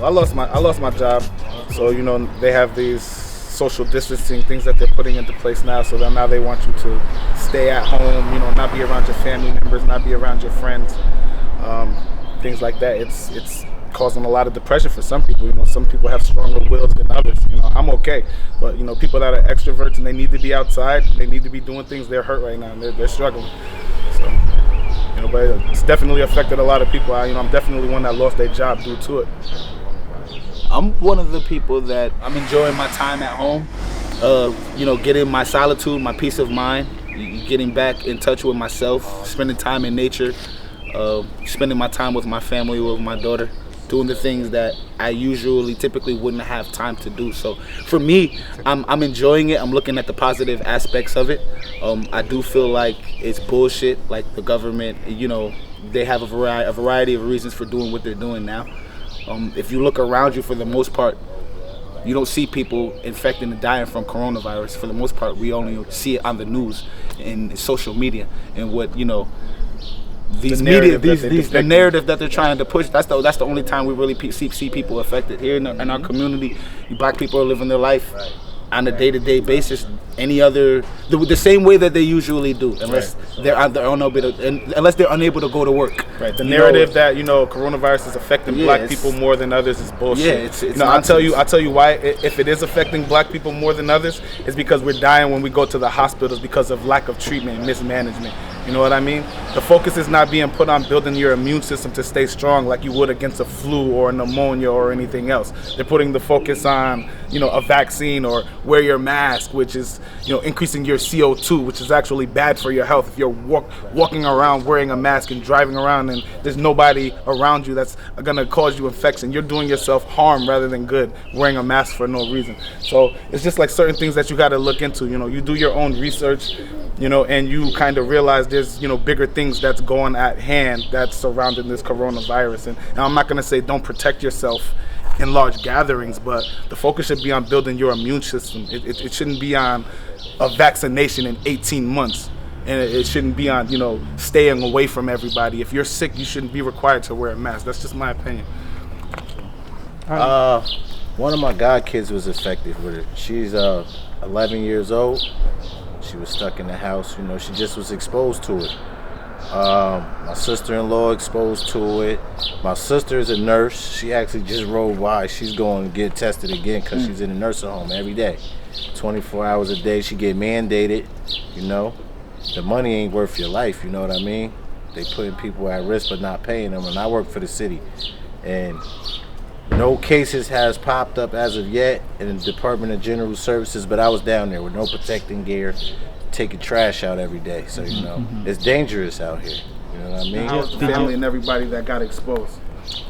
I lost my job, so they have these social distancing things that they're putting into place now. So now they want you to stay at home, not be around your family members, not be around your friends, things like that. It's causing a lot of depression for some people. Some people have stronger wills than others. I'm okay, but people that are extroverts and they need to be outside, they need to be doing things. They're hurt right now and they're struggling. So, but it's definitely affected a lot of people. I'm definitely one that lost their job due to it. I'm one of the people that I'm enjoying my time at home. Getting my solitude, my peace of mind, getting back in touch with myself, spending time in nature, spending my time with my family, with my daughter, doing the things that I typically wouldn't have time to do. So for me, I'm enjoying it. I'm looking at the positive aspects of it. I do feel like it's bullshit, like the government, they have a variety of reasons for doing what they're doing now. If you look around you, for the most part, you don't see people infecting and dying from coronavirus. For the most part, we only see it on the news and social media and what, these media, the narrative that they're trying to push. That's the only time we really see people affected. Here in our community, Black people are living their life on a day-to-day basis, the same way that they usually do, unless they're unable to go to work. Right. The narrative that coronavirus is affecting Black people more than others is bullshit. Yeah, it's I'll tell you why. If it is affecting Black people more than others, it's because we're dying when we go to the hospitals because of lack of treatment and mismanagement. You know what I mean? The focus is not being put on building your immune system to stay strong like you would against a flu or a pneumonia or anything else. They're putting the focus on, a vaccine or wear your mask, which is, increasing your CO2, which is actually bad for your health. If you're walking around wearing a mask and driving around and there's nobody around you that's going to cause you infection, you're doing yourself harm rather than good wearing a mask for no reason. So it's just like certain things that you got to look into. You do your own research, and you kind of realize there's, bigger things that's going at hand that's surrounding this coronavirus. And I'm not going to say don't protect yourself in large gatherings, but the focus should be on building your immune system. It shouldn't be on a vaccination in 18 months. And it shouldn't be on, staying away from everybody. If you're sick, you shouldn't be required to wear a mask. That's just my opinion. One of my godkids was affected with it. She's 11 years old. She was stuck in the house. She just was exposed to it. My sister-in-law exposed to it. My sister is a nurse. She actually just rode by. She's going to get tested again because she's in a nursing home every day. 24 hours a day. She get mandated, The money ain't worth your life, you know what I mean? They putting people at risk but not paying them. And I work for the city. And no cases has popped up as of yet in the Department of General Services, but I was down there with no protecting gear, taking trash out every day. So, it's dangerous out here. You know what I mean? How's the family and everybody that got exposed?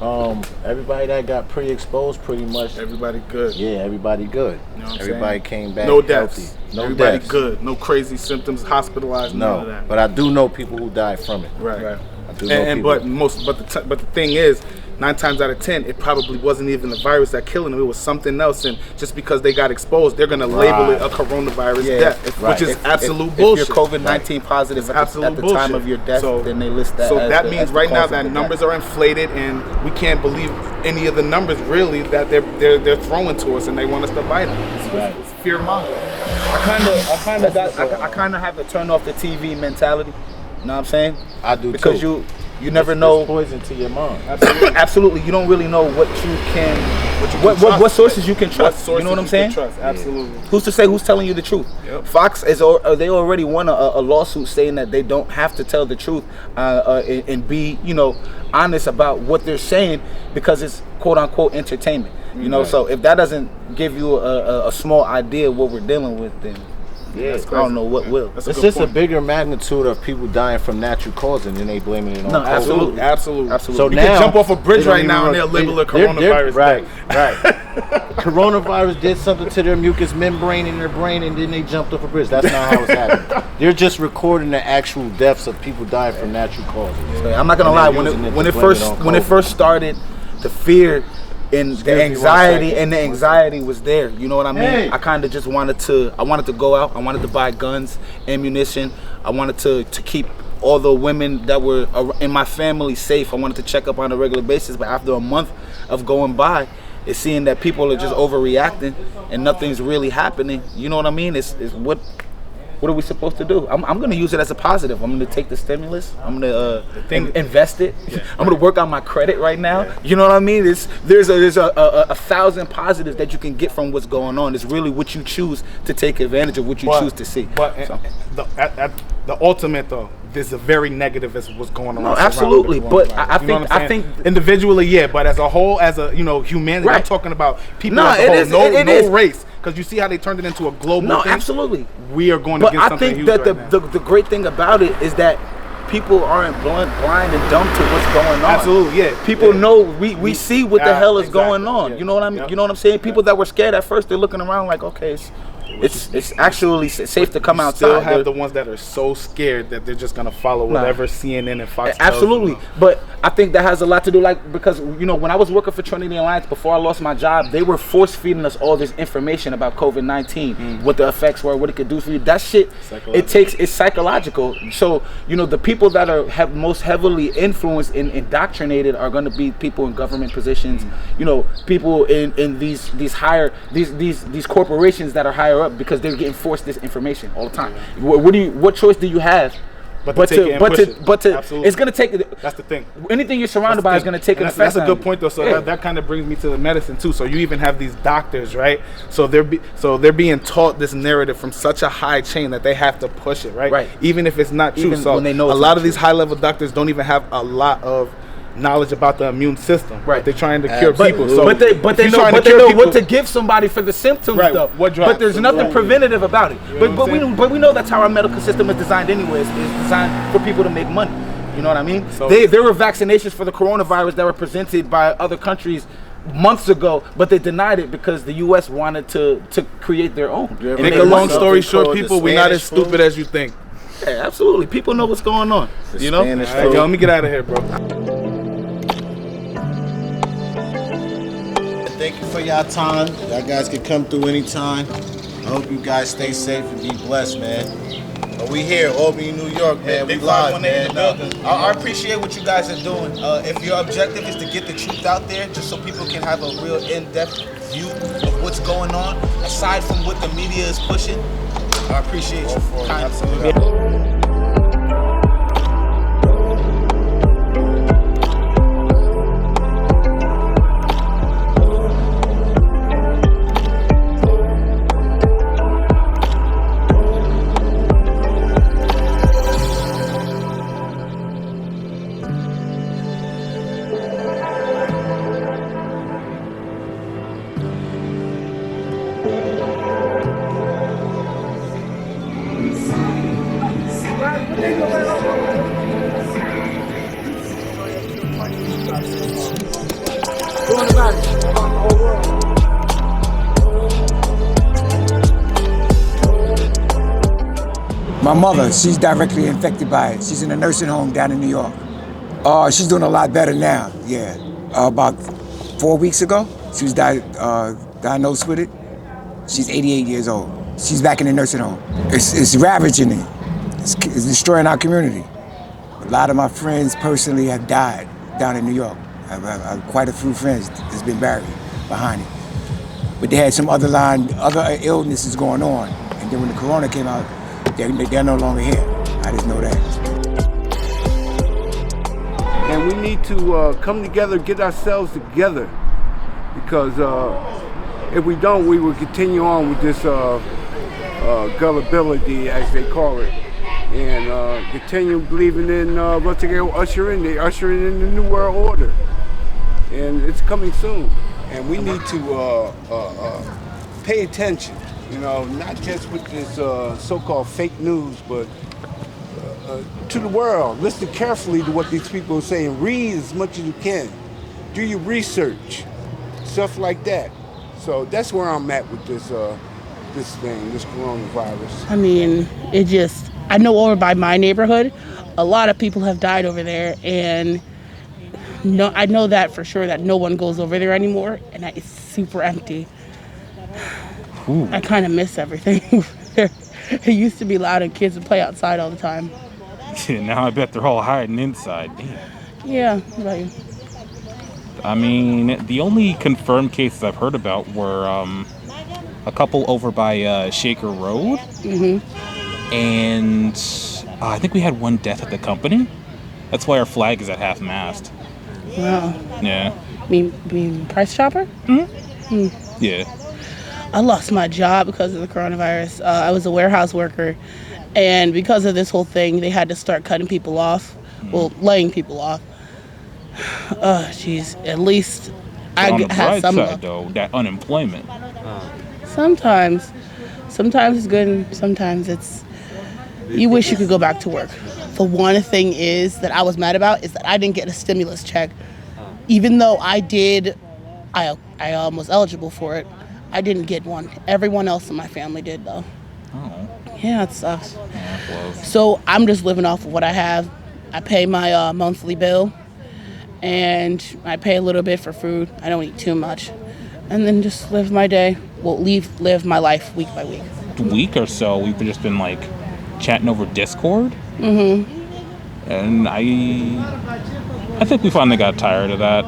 Everybody that got pre-exposed, pretty much. Everybody good. Yeah, everybody good. Everybody came back no deaths. Healthy. No everybody deaths. Good. No crazy symptoms, hospitalized, none of that. But I do know people who died from it. Right. I do know people. But the thing is, 9 times out of 10, it probably wasn't even the virus that killed them. It was something else. And just because they got exposed, they're going to label it a coronavirus death, which is absolute bullshit. If you're COVID-19 positive at the time of your death, then they list that. So that means right now that numbers are inflated, and we can't believe any of the numbers really that they're throwing to us, and they want us to buy them. It's fear mongering. I kind of have to turn off the TV mentality. You know what I'm saying? I do because too. You never know. It's poison to your mind. Absolutely. You don't really know what you can, what sources you can trust. You know what I'm saying? Absolutely. Who's to say who's telling you the truth? Yep. Fox they already won a lawsuit saying that they don't have to tell the truth and be honest about what they're saying because it's quote unquote entertainment. So if that doesn't give you a small idea of what we're dealing with, then I don't know what will. It's just a bigger magnitude of people dying from natural causes, and then they blaming it on COVID. Absolutely. So you now, can jump off a bridge right now and they'll label it coronavirus. Right. Coronavirus did something to their mucous membrane in their brain, and then they jumped off a bridge. That's not how it's happening. They're just recording the actual deaths of people dying from natural causes. I'm not gonna lie. When it first started, the fear and the anxiety was there. You know what I mean? I kind of just wanted to go out. I wanted to buy guns, ammunition. I wanted to keep all the women that were in my family safe. I wanted to check up on a regular basis, but after a month of going by, it's seeing that people are just overreacting and nothing's really happening. You know what I mean? It's what are we supposed to do? I'm going to use it as a positive. I'm going to take the stimulus. I'm going to invest it. Yeah. I'm going to work on my credit right now. Yeah. You know what I mean? There's a thousand positives that you can get from what's going on. It's really what you choose to take advantage of, what you choose to see. But the ultimate, though, there's a very negative as what's going on. No, absolutely. But I think individually, yeah. But as a whole, as a humanity, right. I'm talking about people as a whole, no race. Because you see how they turned it into a global thing? No, absolutely. We are going to get something huge right now. But I think that the great thing about it is that people aren't blind and dumb to what's going on. Absolutely, yeah. People know, we see what the hell is going on. Yeah. You know what I mean? Yep. You know what I'm saying? People that were scared at first, they're looking around like, okay, it's actually safe to come outside. Still have the ones that are so scared that they're just gonna follow whatever CNN and Fox. Absolutely, but I think that has a lot to do, because when I was working for Trinity Alliance before I lost my job, they were force feeding us all this information about COVID-19, what the effects were, what it could do for you. That shit, it's psychological. So the people that are most heavily influenced and indoctrinated are going to be people in government positions. People in these corporations that are higher up, because they're getting forced this information all the time. What choice do you have? But to it's gonna take. That's the thing. Anything you're surrounded by is gonna take an effect. That's a good point, though. So that kind of brings me to the medicine too. So you even have these doctors, right? So they're being taught this narrative from such a high chain that they have to push it, right? Right. Even if it's not true. Even so when they know a lot of these high level doctors don't even have a lot of knowledge about the immune system. Right. They're trying to cure people. So but they know what to give somebody for the symptoms, right, though. But there's nothing preventative about it. But we know that's how our medical system is designed anyways. It's designed for people to make money. You know what I mean? So there were vaccinations for the coronavirus that were presented by other countries months ago, but they denied it because the U.S. wanted to create their own. Make a long story short, people, we're not as stupid as you think. Yeah, absolutely. People know what's going on. You know? Right, yo, let me get out of here, bro. Thank you for y'all time. Y'all guys can come through anytime. I hope you guys stay safe and be blessed, man. But we here, Albany, New York, man. We live, man. I appreciate what you guys are doing. If your objective is to get the truth out there, just so people can have a real in-depth view of what's going on, aside from what the media is pushing, I appreciate you. Absolutely. My mother, she's directly infected by it. She's in a nursing home down in New York. She's doing a lot better now, yeah. About 4 weeks ago, she was diagnosed with it. She's 88 years old. She's back in the nursing home. It's ravaging it. It's destroying our community. A lot of my friends personally have died down in New York. I have quite a few friends that's been buried behind it. But they had some other illnesses going on. And then when the corona came out, they're no longer here. I just know that. And we need to come together, get ourselves together, because if we don't, we will continue on with this gullibility, as they call it, and continue believing in what they usher in. They usher in the New World Order, and it's coming soon. And we need to pay attention. Not just with this so-called fake news, but to the world. Listen carefully to what these people are saying. Read as much as you can. Do your research, stuff like that. So that's where I'm at with this coronavirus. I mean, I know over by my neighborhood, a lot of people have died over there, and I know that for sure that no one goes over there anymore, and it's super empty. Ooh. I kind of miss everything. It used to be loud and kids would play outside all the time. Now I bet they're all hiding inside. Damn. Yeah, right. I mean, the only confirmed cases I've heard about were a couple over by Shaker Road. Mm-hmm. And I think we had one death at the company. That's why our flag is at half-mast. Wow. Yeah. Mean Price Chopper? Mm-hmm. Yeah. I lost my job because of the coronavirus. I was a warehouse worker, and because of this whole thing, they had to start cutting people off. Well, laying people off. Jeez. At least I had some luck. Though, that unemployment. Sometimes it's good, and sometimes it's. You wish you could go back to work. The one thing is that I was mad about is that I didn't get a stimulus check, even though I did. I was eligible for it. I didn't get one. Everyone else in my family did, though. Oh. Yeah, it sucks. Yeah, well. So I'm just living off of what I have. I pay my monthly bill, and I pay a little bit for food. I don't eat too much, and then just live my day. Well, live my life week by week. A week or so, we've just been like chatting over Discord. Mm-hmm. And I think we finally got tired of that.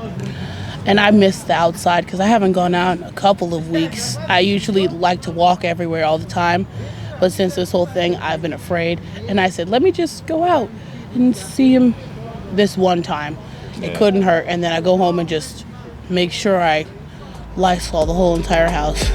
And I miss the outside because I haven't gone out in a couple of weeks. I usually like to walk everywhere all the time, but since this whole thing, I've been afraid. And I said, let me just go out and see him this one time. Yeah. It couldn't hurt. And then I go home and just make sure I Lysol the whole entire house.